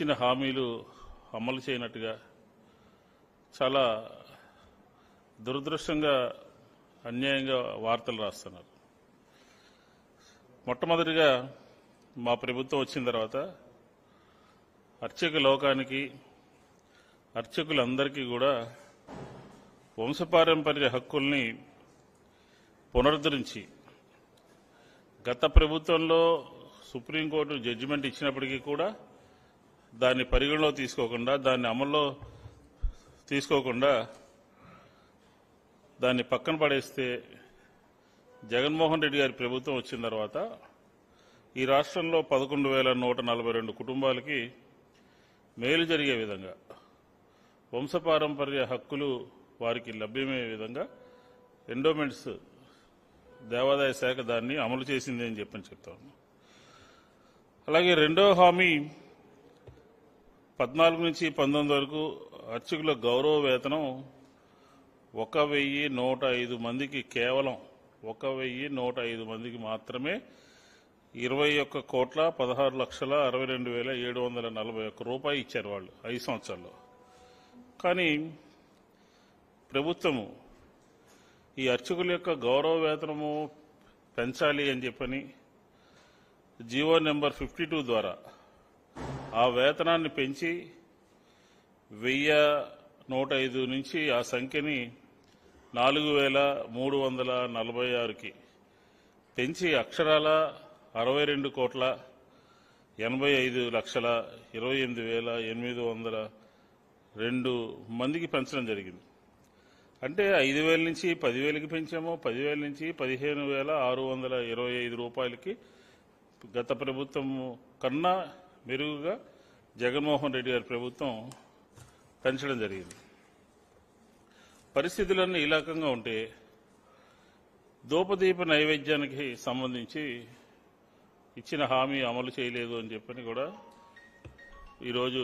ఇచ్చిన హామీలు అమలు చేయనట్టుగా చాలా దురదృష్టంగా అన్యాయంగా వార్తలు రాస్తున్నారు. మొట్టమొదటిగా మా ప్రభుత్వం వచ్చిన తర్వాత అర్చక లోకానికి అర్చకులందరికీ కూడా వంశపారంపర్య హక్కుల్ని పునరుద్ధరించి గత ప్రభుత్వంలో సుప్రీంకోర్టు జడ్జిమెంట్ ఇచ్చినప్పటికీ కూడా దాన్ని పరిగణలో తీసుకోకుండా దాన్ని అమల్లో తీసుకోకుండా దాన్ని పక్కన పడేస్తే జగన్మోహన్ రెడ్డి గారి ప్రభుత్వం వచ్చిన తర్వాత ఈ రాష్ట్రంలో 11,142 కుటుంబాలకి మేలు జరిగే విధంగా వంశపారంపర్య హక్కులు వారికి లభ్యమయ్యే విధంగా ఎండోమెంట్స్ దేవాదాయ శాఖ దాన్ని అమలు చేసింది అని చెప్తాను. అలాగే రెండో హామీ 14 నుంచి 19 వరకు అర్చకుల గౌరవ వేతనం 1,105 మందికి కేవలం 1,105 మందికి మాత్రమే 21,16,62,741 రూపాయలు ఇచ్చారు వాళ్ళు 5 సంవత్సరాల్లో. కానీ ప్రభుత్వము ఈ అర్చకుల యొక్క గౌరవ వేతనము పెంచాలి అని చెప్పని జీవో నెంబర్ 52 ద్వారా ఆ వేతనాన్ని పెంచి 1,105 నుంచి ఆ సంఖ్యని 4,346కి పెంచి అక్షరాల 62,85,28,802 మందికి పెంచడం జరిగింది. అంటే 5,000 నుంచి 10,000కి పెంచాము, 10,000 నుంచి 15,625 రూపాయలకి గత ప్రభుత్వం కన్నా మెరుగుగా జగన్మోహన్ రెడ్డి గారి ప్రభుత్వం పెంచడం జరిగింది. పరిస్థితులన్నీ ఈ రకంగా ఉంటే ధూపదీప నైవేద్యానికి సంబంధించి ఇచ్చిన హామీ అమలు చేయలేదు అని చెప్పని కూడా ఈరోజు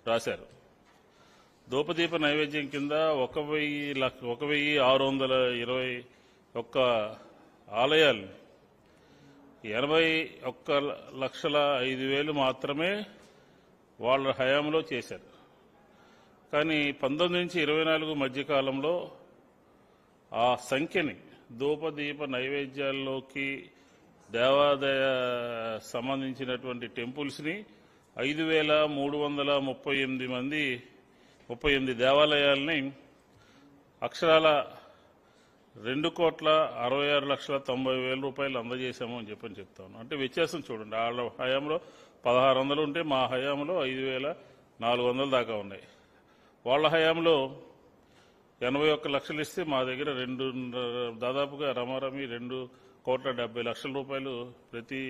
రాశారు. ధూపదీప నైవేద్యం కింద 1,621 ఆలయాల్ని 81,05,000 మాత్రమే వాళ్ళ హయాంలో చేశారు. కానీ 19 నుంచి 24 మధ్యకాలంలో ఆ సంఖ్యని ధూపదీప నైవేద్యాల్లోకి దేవాదాయ సంబంధించినటువంటి టెంపుల్స్ని 5,338 దేవాలయాల్ని అక్షరాల 2,66,90,000 రూపాయలు అందజేశాము అని చెప్తాను. అంటే వ్యత్యాసం చూడండి. వాళ్ళ హయాంలో 1,600 ఉంటే మా హయాంలో 5,400 దాకా ఉన్నాయి. వాళ్ళ హయాంలో 81 లక్షలు ఇస్తే మా దగ్గర దాదాపుగా రమారమి 2,70,00,000 రూపాయలు ప్రతి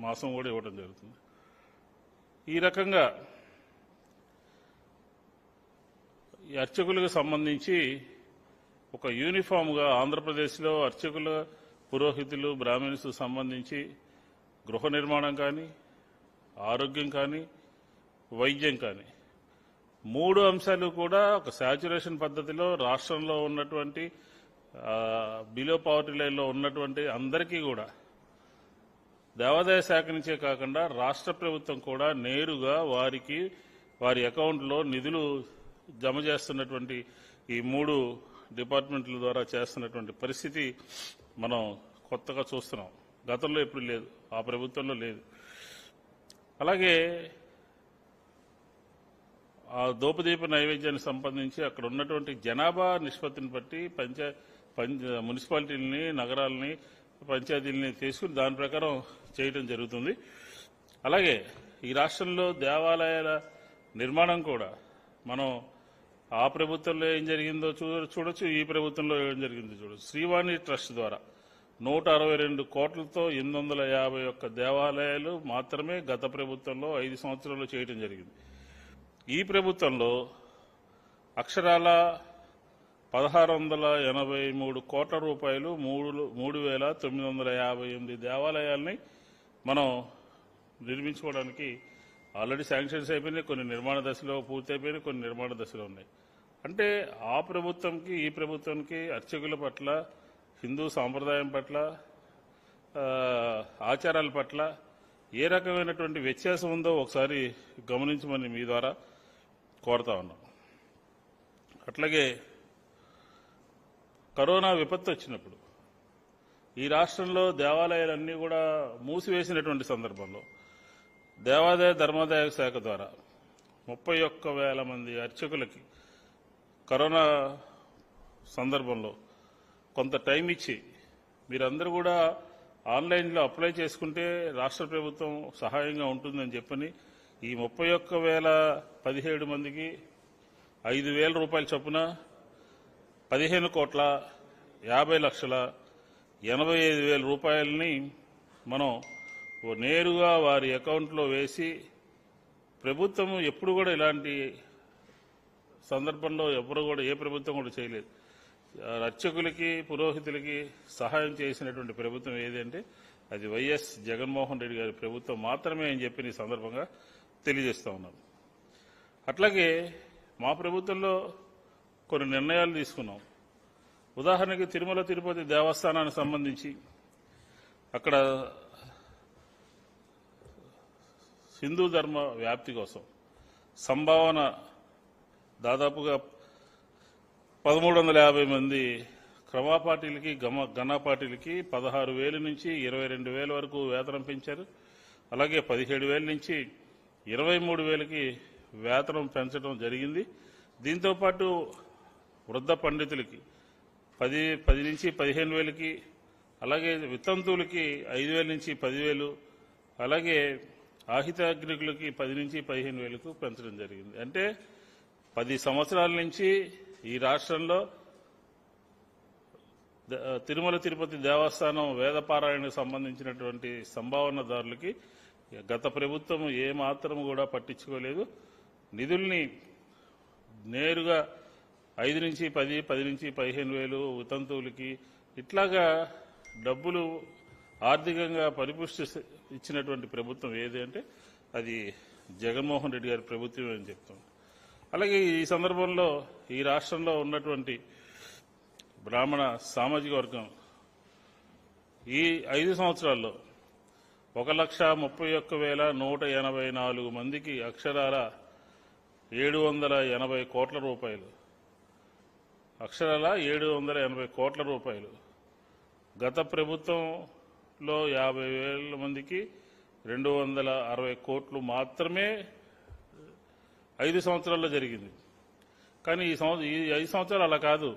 మాసం కూడా ఇవ్వడం జరుగుతుంది. ఈ రకంగా ఈ అర్చకులకు సంబంధించి ఒక యూనిఫామ్గా ఆంధ్రప్రదేశ్లో అర్చకుల పురోహితులు బ్రాహ్మణ్స్ సంబంధించి గృహ నిర్మాణం కానీ, ఆరోగ్యం కానీ, వైద్యం కానీ 3 అంశాలు కూడా ఒక శాచ్యురేషన్ పద్ధతిలో రాష్ట్రంలో ఉన్నటువంటి బిలో పవర్టీ లైన్లో ఉన్నటువంటి అందరికీ కూడా దేవాదాయ శాఖ నుంచే కాకుండా రాష్ట్ర ప్రభుత్వం కూడా నేరుగా వారి అకౌంట్లో నిధులు జమ చేస్తున్నటువంటి ఈ 3 డిపార్ట్మెంట్ల ద్వారా చేస్తున్నటువంటి పరిస్థితి మనం కొత్తగా చూస్తున్నాం. గతంలో ఎప్పుడు లేదు, ఆ ప్రభుత్వంలో లేదు. అలాగే ఆ ధూపదీప నైవేద్యానికి సంబంధించి అక్కడ ఉన్నటువంటి జనాభా నిష్పత్తిని బట్టి మున్సిపాలిటీలని, నగరాలని, పంచాయతీలని తీసుకుని దాని ప్రకారం చేయడం జరుగుతుంది. అలాగే ఈ రాష్ట్రంలో దేవాలయాల నిర్మాణం కూడా మనం ఆ ప్రభుత్వంలో ఏం జరిగిందో చూడొచ్చు, ఈ ప్రభుత్వంలో ఏం జరిగిందో చూడొచ్చు. శ్రీవాణి ట్రస్ట్ ద్వారా 162 కోట్లతో 851 దేవాలయాలు మాత్రమే గత ప్రభుత్వంలో 5 సంవత్సరాల్లో చేయడం జరిగింది. ఈ ప్రభుత్వంలో అక్షరాల 1,683 కోట్ల రూపాయలు 3,958 దేవాలయాల్ని మనం నిర్మించుకోవడానికి ఆల్రెడీ శాంక్షన్స్ అయిపోయినాయి, కొన్ని నిర్మాణ దశలో పూర్తయిపోయినాయి, కొన్ని నిర్మాణ దశలో ఉన్నాయి. అంటే ఆ ప్రభుత్వంకి ఈ ప్రభుత్వానికి అర్చకుల పట్ల, హిందూ సాంప్రదాయం పట్ల, ఆచారాల పట్ల ఏ రకమైనటువంటి వ్యత్యాసం ఉందో ఒకసారి గమనించమని మీ ద్వారా కోరుతా ఉన్నాం. అట్లాగే కరోనా విపత్తు వచ్చినప్పుడు ఈ రాష్ట్రంలో దేవాలయాలన్నీ కూడా మూసివేసినటువంటి సందర్భంలో దేవాదాయ ధర్మాదాయ శాఖ ద్వారా 31,000 మంది అర్చకులకి కరోనా సందర్భంలో కొంత టైం ఇచ్చి మీరందరూ కూడా ఆన్లైన్లో అప్లై చేసుకుంటే రాష్ట్ర ప్రభుత్వం సహాయంగా ఉంటుందని చెప్పని ఈ 31,017 మందికి 5,000 రూపాయల చొప్పున 15,50,85,00,000 రూపాయలని మనం నేరుగా వారి అకౌంట్లో వేసి ప్రభుత్వం ఎప్పుడు కూడా ఇలాంటి సందర్భంలో ఎప్పుడు కూడా ఏ ప్రభుత్వం కూడా చేయలేదు. అర్చకులకి పురోహితులకి సహాయం చేసినటువంటి ప్రభుత్వం ఏదంటే అది వైఎస్ జగన్మోహన్ రెడ్డి గారి ప్రభుత్వం మాత్రమే అని చెప్పి ఈ సందర్భంగా తెలియజేస్తా ఉన్నాం. అట్లాగే మా ప్రభుత్వంలో కొన్ని నిర్ణయాలు తీసుకున్నాం. ఉదాహరణకి తిరుమల తిరుపతి దేవస్థానానికి సంబంధించి అక్కడ హిందూ ధర్మ వ్యాప్తి కోసం సంభావన దాదాపుగా 1,350 మంది క్రమపార్టీలకి ఘనపార్టీలకి 16,000 నుంచి 22,000 వరకు వేతనం పెంచారు. అలాగే 17,000 నుంచి 23,000కి వేతనం పెంచడం జరిగింది. దీంతోపాటు వృద్ధ పండితులకి 10 నుంచి 15,000కి, అలాగే వితంతువులకి 5,000 నుంచి 10,000, అలాగే ఆహితాగ్నికులకి 10 నుంచి 15,000కు పెంచడం జరిగింది. అంటే 10 సంవత్సరాల నుంచి ఈ రాష్ట్రంలో తిరుమల తిరుపతి దేవస్థానం వేదపారాయణకు సంబంధించినటువంటి సంభావనదారులకి గత ప్రభుత్వం ఏమాత్రం కూడా పట్టించుకోలేదు. నిధుల్ని నేరుగా 5 నుంచి 10, 10 నుంచి 15,000 వితంతువులకి ఇట్లాగా డబ్బులు ఆర్థికంగా పరిపుష్టి ఇచ్చినటువంటి ప్రభుత్వం ఏది అంటే అది జగన్మోహన్ రెడ్డి గారి ప్రభుత్వం అని చెప్తాం. అలాగే ఈ సందర్భంలో ఈ రాష్ట్రంలో ఉన్నటువంటి బ్రాహ్మణ సామాజిక వర్గం ఈ 5 సంవత్సరాల్లో 1,31,184 మందికి అక్షరాల 780 కోట్ల రూపాయలు, అక్షరాల 780 కోట్ల రూపాయలు. గత ప్రభుత్వంలో 50,000 మందికి 260 కోట్లు మాత్రమే 5 సంవత్సరాల్లో జరిగింది. కానీ ఈ 5 సంవత్సరాలు అలా కాదు.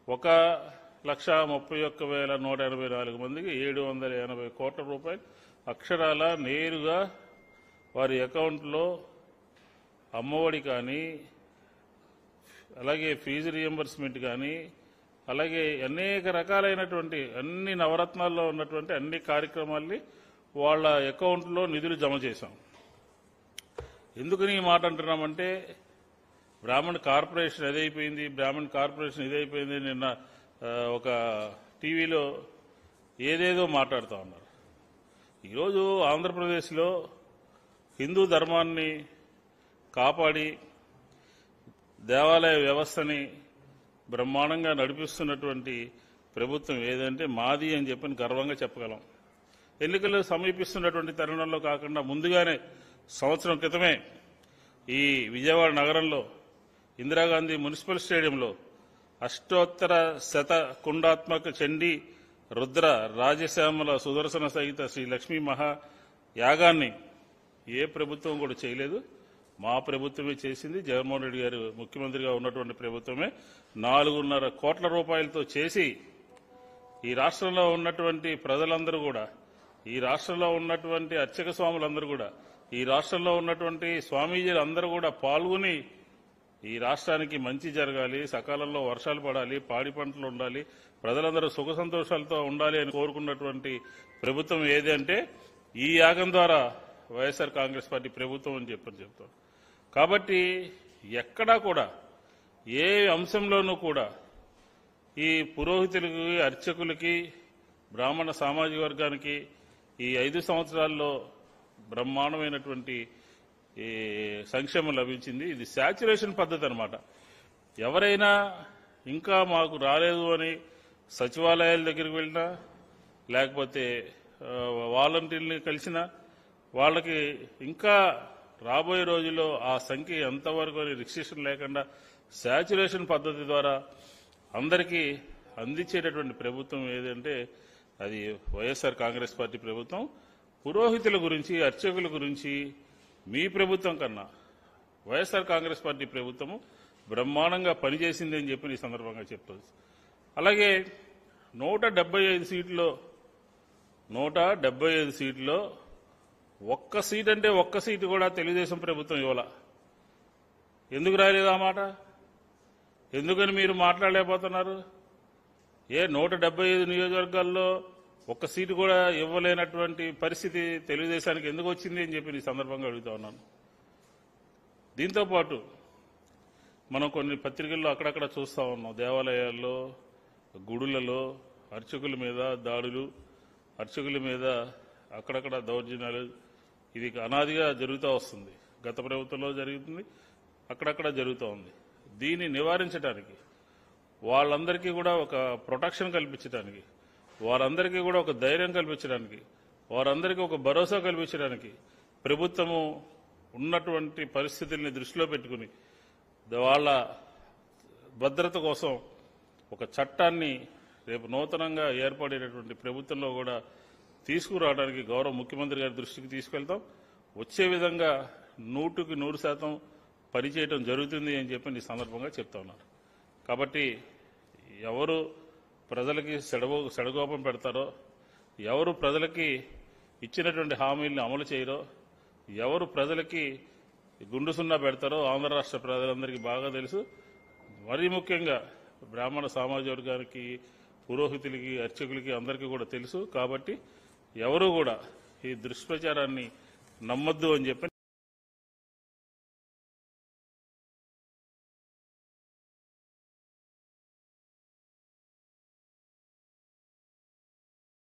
1,31,184 మందికి 780 కోట్ల రూపాయలు అక్షరాల నేరుగా వారి అకౌంట్లో అమ్మఒడి కానీ, అలాగే ఫీజు రియంబర్స్మెంట్ కానీ, అలాగే అనేక రకాలైనటువంటి అన్ని నవరత్నాల్లో ఉన్నటువంటి అన్ని కార్యక్రమాల్ని వాళ్ళ అకౌంట్లో నిధులు జమ చేశాం. ఎందుకని ఈ మాట అంటున్నామంటే బ్రాహ్మణ్ కార్పొరేషన్ అదైపోయింది, బ్రాహ్మణ్ కార్పొరేషన్ ఇదైపోయింది. నిన్న ఒక టీవీలో ఏదేదో మాట్లాడుతూ ఉన్నారు. ఈరోజు ఆంధ్రప్రదేశ్లో హిందూ ధర్మాన్ని కాపాడి దేవాలయ వ్యవస్థని బ్రహ్మాండంగా నడిపిస్తున్నటువంటి ప్రభుత్వం ఏదంటే మాది అని చెప్పని గర్వంగా చెప్పగలం. ఎన్నికలు సమీపిస్తున్నటువంటి తరుణంలో కాకుండా ముందుగానే సంవత్సరం క్రితమే ఈ విజయవాడ నగరంలో ఇందిరాగాంధీ మున్సిపల్ స్టేడియంలో అష్టోత్తర శత కుండాత్మక చండీ రుద్ర రాజశ్యామల సుదర్శన సహిత శ్రీ లక్ష్మీ మహా యాగాన్ని ఏ ప్రభుత్వం కూడా చేయలేదు. మా ప్రభుత్వమే చేసింది. జగన్మోహన్ రెడ్డి గారు ముఖ్యమంత్రిగా ఉన్నటువంటి ప్రభుత్వమే 4.5 కోట్ల రూపాయలతో చేసి ఈ రాష్ట్రంలో ఉన్నటువంటి ప్రజలందరూ కూడా, ఈ రాష్ట్రంలో ఉన్నటువంటి అర్చక స్వాములందరూ కూడా, ఈ రాష్ట్రంలో ఉన్నటువంటి స్వామీజీలు అందరూ కూడా పాల్గొని ఈ రాష్ట్రానికి మంచి జరగాలి, సకాలంలో వర్షాలు పడాలి, పాడి పంటలు ఉండాలి, ప్రజలందరూ సుఖ సంతోషాలతో ఉండాలి అని కోరుకున్నటువంటి ప్రభుత్వం ఏది అంటే ఈ యాగం ద్వారా వైఎస్ఆర్ కాంగ్రెస్ పార్టీ ప్రభుత్వం అని చెప్తాం. కాబట్టి ఎక్కడా కూడా ఏ అంశంలోనూ కూడా ఈ పురోహితులకి, అర్చకులకి, బ్రాహ్మణ సామాజిక వర్గానికి ఈ 5 సంవత్సరాల్లో బ్రహ్మాండమైనటువంటి ఈ సంక్షేమం లభించింది. ఇది శాచ్యురేషన్ పద్ధతి అన్నమాట. ఎవరైనా ఇంకా మాకు రాలేదు అని సచివాలయాల దగ్గరికి వెళ్ళినా, లేకపోతే వాలంటీర్ని కలిసినా, వాళ్ళకి ఇంకా రాబోయే రోజుల్లో ఆ సంఖ్య ఎంతవరకు రిస్ట్రిక్షన్ లేకుండా శాచ్యురేషన్ పద్ధతి ద్వారా అందరికీ అందించేటటువంటి ప్రభుత్వం ఏదంటే అది వైఎస్ఆర్ కాంగ్రెస్ పార్టీ ప్రభుత్వం. పురోహితుల గురించి, అర్చకుల గురించి మీ ప్రభుత్వం కన్నా వైఎస్ఆర్ కాంగ్రెస్ పార్టీ ప్రభుత్వము బ్రహ్మాండంగా పనిచేసింది అని చెప్పి ఈ సందర్భంగా చెప్పవచ్చు. అలాగే 175 సీట్లో ఒక్క సీట్ అంటే ఒక్క సీటు కూడా తెలుగుదేశం ప్రభుత్వం ఇవ్వాల. ఎందుకు రాలేదు ఆ మాట? ఎందుకని మీరు మాట్లాడలేకపోతున్నారు? 175 నియోజకవర్గాల్లో ఒక్క సీటు కూడా ఇవ్వలేనటువంటి పరిస్థితి తెలుగుదేశానికి ఎందుకు వచ్చింది అని చెప్పి ఈ సందర్భంగా అడుగుతా ఉన్నాను. దీంతోపాటు మనం కొన్ని పత్రికల్లో అక్కడక్కడ చూస్తూ ఉన్నాం, దేవాలయాల్లో, గుడులలో అర్చకుల మీద దాడులు, అర్చకుల మీద అక్కడక్కడ దౌర్జన్యాలు, ఇది అనాదిగా జరుగుతూ వస్తుంది. గత ప్రభుత్వంలో జరుగుతుంది, అక్కడక్కడ జరుగుతూ ఉంది. దీన్ని నివారించడానికి, వాళ్ళందరికీ కూడా ఒక ప్రొటెక్షన్ కల్పించడానికి, వారందరికీ కూడా ఒక ధైర్యం కల్పించడానికి, వారందరికీ ఒక భరోసా కల్పించడానికి ప్రభుత్వము ఉన్నటువంటి పరిస్థితుల్ని దృష్టిలో పెట్టుకుని వాళ్ళ భద్రత కోసం ఒక చట్టాన్ని రేపు నూతనంగా ఏర్పడేటటువంటి ప్రభుత్వంలో కూడా తీసుకురావడానికి గౌరవ ముఖ్యమంత్రి గారి దృష్టికి తీసుకెళ్తాం. వచ్చే విధంగా 100% పనిచేయడం జరుగుతుంది అని చెప్పి ఈ సందర్భంగా చెప్తా ఉన్నారు. కాబట్టి ఎవరు ప్రజలకి సెడగోపం పెడతారో, ఎవరు ప్రజలకి ఇచ్చినటువంటి హామీలను అమలు చేయరో, ఎవరు ప్రజలకి గుండు సున్నా పెడతారో ఆంధ్ర రాష్ట్ర ప్రజలందరికీ బాగా తెలుసు. మరీ ముఖ్యంగా బ్రాహ్మణ సామాజిక వర్గానికి, పురోహితులకి, అర్చకులకి అందరికీ కూడా తెలుసు. కాబట్టి ఎవరు కూడా ఈ దుష్ప్రచారాన్ని నమ్మొద్దు అని చెప్పి